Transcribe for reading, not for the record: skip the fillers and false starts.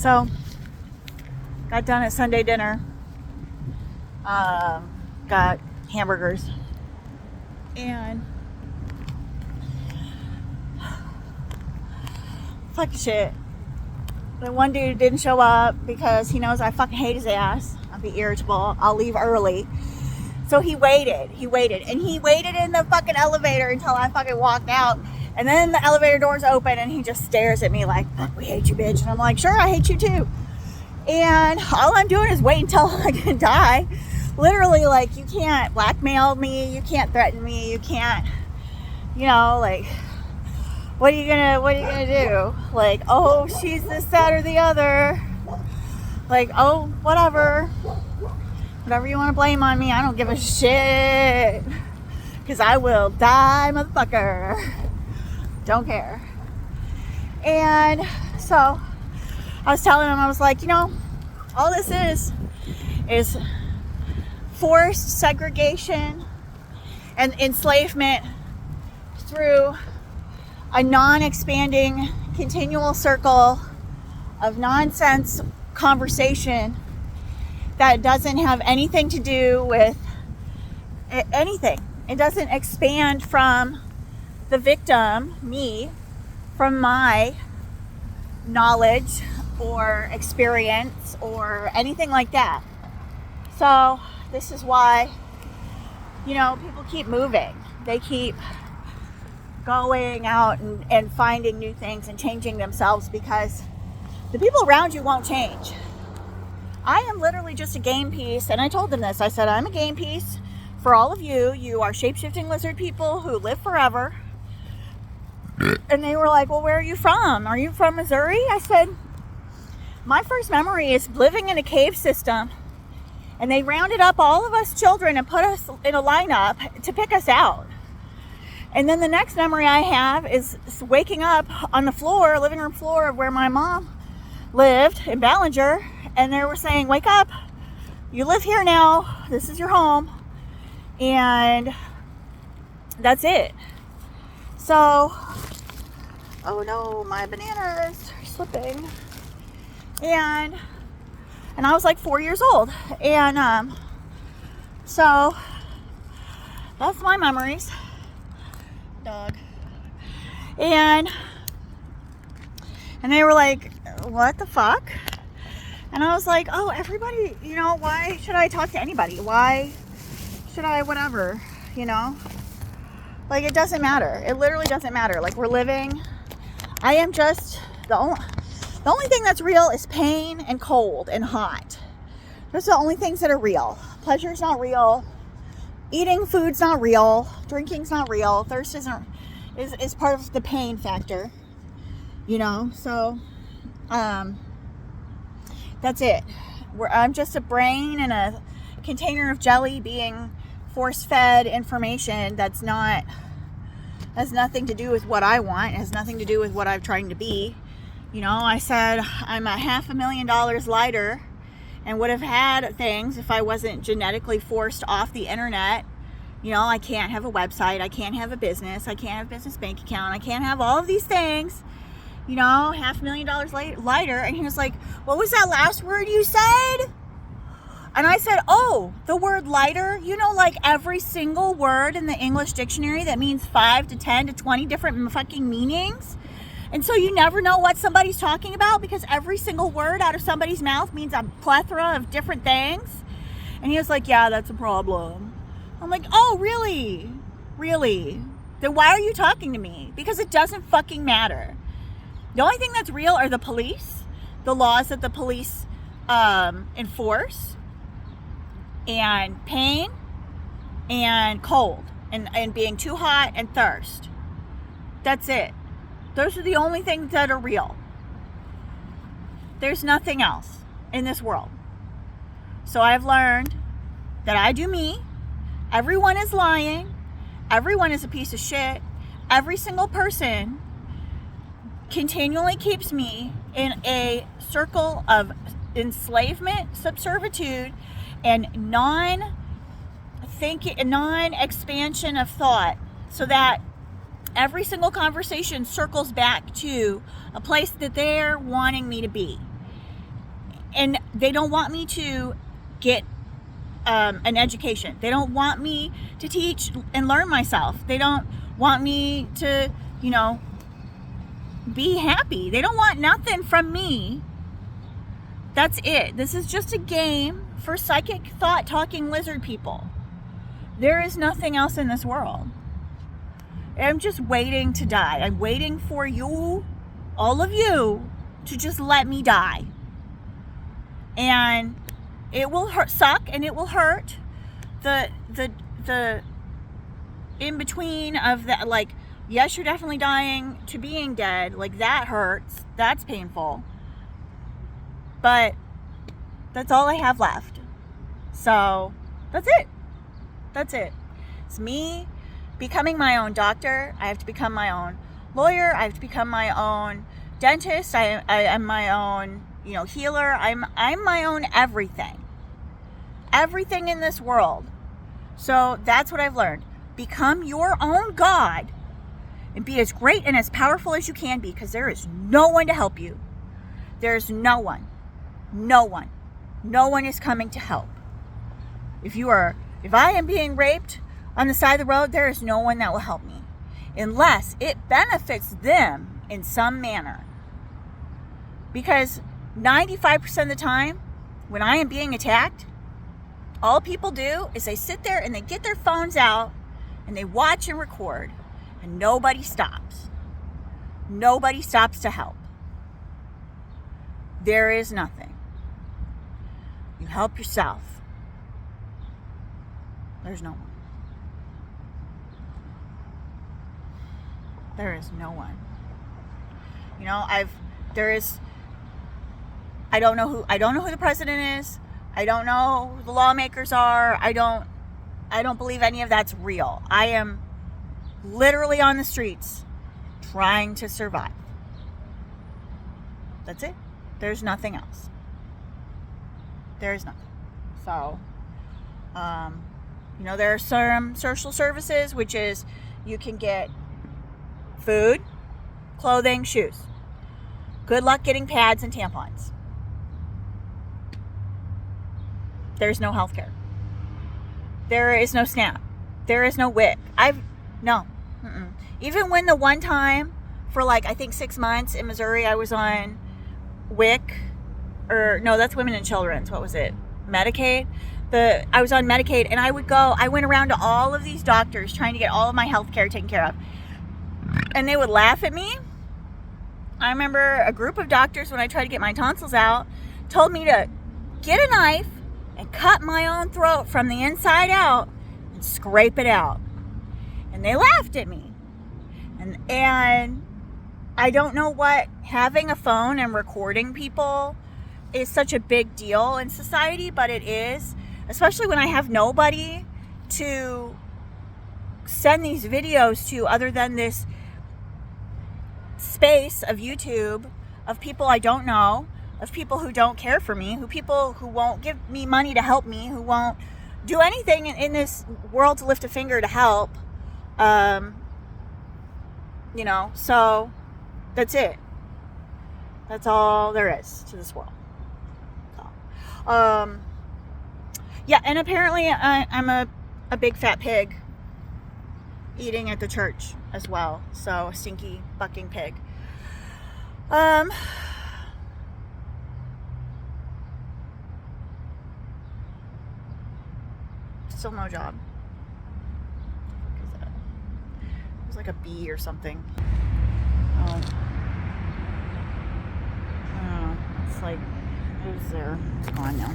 So, got done at Sunday dinner. Got hamburgers. And fuck shit. The one dude didn't show up because he knows I fucking hate his ass. I'll be irritable. I'll leave early. So he waited. And he waited in the fucking elevator until I fucking walked out. And then the elevator doors open and he just stares at me like, fuck, we hate you, bitch. And I'm like, sure, I hate you too. And all I'm doing is waiting until I can die. Literally, like, you can't blackmail me. You can't threaten me. You can't, like, what are you gonna do? Like, oh, she's this, that, or the other. Like, oh, whatever you want to blame on me, I don't give a shit. Because I will die, motherfucker. Don't care. And so I was telling him, I was like, all this is forced segregation and enslavement through a non-expanding continual circle of nonsense conversation that doesn't have anything to do with anything. It doesn't expand from the victim, me, from my knowledge or experience or anything like that. So this is why, people keep moving. They keep going out and finding new things and changing themselves because the people around you won't change. I am literally just a game piece, and I told them this. I said, I'm a game piece for all of you. You are shape-shifting lizard people who live forever. And they were like, well, where are you from? Are you from Missouri? I said, my first memory is living in a cave system, and they rounded up all of us children and put us in a lineup to pick us out. And then the next memory I have is waking up on the floor, living room floor of where my mom lived in Ballinger, and they were saying, wake up, you live here now, this is your home. And that's it. So, oh no, my bananas are slipping. And I was like 4 years old. And so that's my memories. Dog. And they were like, what the fuck? And I was like, oh, everybody, why should I talk to anybody? Why should I whatever, Like, it doesn't matter. It literally doesn't matter. Like, we're living. I am just, the only thing that's real is pain and cold and hot. Those are the only things that are real. Pleasure's not real. Eating food's not real. Drinking's not real. Thirst is part of the pain factor. So, that's it. I'm just a brain and a container of jelly being force-fed information that's has nothing to do with what I want. It has nothing to do with what I'm trying to be. I said I'm a $500,000 lighter and would have had things if I wasn't genetically forced off the internet. I can't have a website. I can't have a business. I can't have a business bank account. I can't have all of these things. $500,000 lighter. And he was like, what was that last word you said? And I said, oh, the word lighter, like every single word in the English dictionary that means 5 to 10 to 20 different fucking meanings. And so you never know what somebody's talking about because every single word out of somebody's mouth means a plethora of different things. And he was like, yeah, that's a problem. I'm like, oh, really? Really? Then why are you talking to me? Because it doesn't fucking matter. The only thing that's real are the police, the laws that the police enforce, and pain, and cold, and being too hot, and thirst. That's it. Those are the only things that are real. There's nothing else in this world. So I've learned that I do me. Everyone is lying. Everyone is a piece of shit. Every single person continually keeps me in a circle of enslavement, subservitude, and non-expansion of thought, so that every single conversation circles back to a place that they're wanting me to be. And they don't want me to get an education. They don't want me to teach and learn myself. They don't want me to, be happy. They don't want nothing from me. That's it. This is just a game for psychic thought talking lizard people. There is nothing else in this world. I'm just waiting to die. I'm waiting for you, all of you, to just let me die. And it will suck, and it will hurt. The in between of that, like, yes, you're definitely dying, to being dead, like, that hurts. That's painful. But that's all I have left. So that's it. That's it. It's me becoming my own doctor. I have to become my own lawyer. I have to become my own dentist. I am my own, healer. I'm my own everything. Everything in this world. So that's what I've learned. Become your own God and be as great and as powerful as you can be, because there is no one to help you. There's no one. No one. No one is coming to help. If I am being raped on the side of the road, there is no one that will help me. Unless it benefits them in some manner. Because 95% of the time, when I am being attacked, all people do is they sit there and they get their phones out and they watch and record. And nobody stops. Nobody stops to help. There is nothing. You help yourself. There's no one. There is no one. I don't know who the president is. I don't know who the lawmakers are. I don't believe any of that's real. I am literally on the streets trying to survive. That's it. There's nothing else. There's nothing. So, there are some social services, which is you can get food, clothing, shoes. Good luck getting pads and tampons. There's no health care. There is no SNAP. There is no WIC. No. Mm-mm. Even when the one time for I think 6 months in Missouri, I was on WIC, or no, that's Women and Children's. What was it? Medicaid. I was on Medicaid, and I went around to all of these doctors trying to get all of my health care taken care of. And they would laugh at me. I remember a group of doctors, when I tried to get my tonsils out, told me to get a knife and cut my own throat from the inside out and scrape it out. And they laughed at me. And I don't know what having a phone and recording people is such a big deal in society, but it is. Especially when I have nobody to send these videos to other than this space of YouTube of people I don't know, of people who don't care for me, people who won't give me money to help me, who won't do anything in this world to lift a finger to help. So that's it. That's all there is to this world. So, yeah, and apparently I'm a big fat pig eating at the church as well. So a stinky bucking pig. Still no job. It was like a bee or something. Oh. I don't know. It's like, it was there. It's gone now.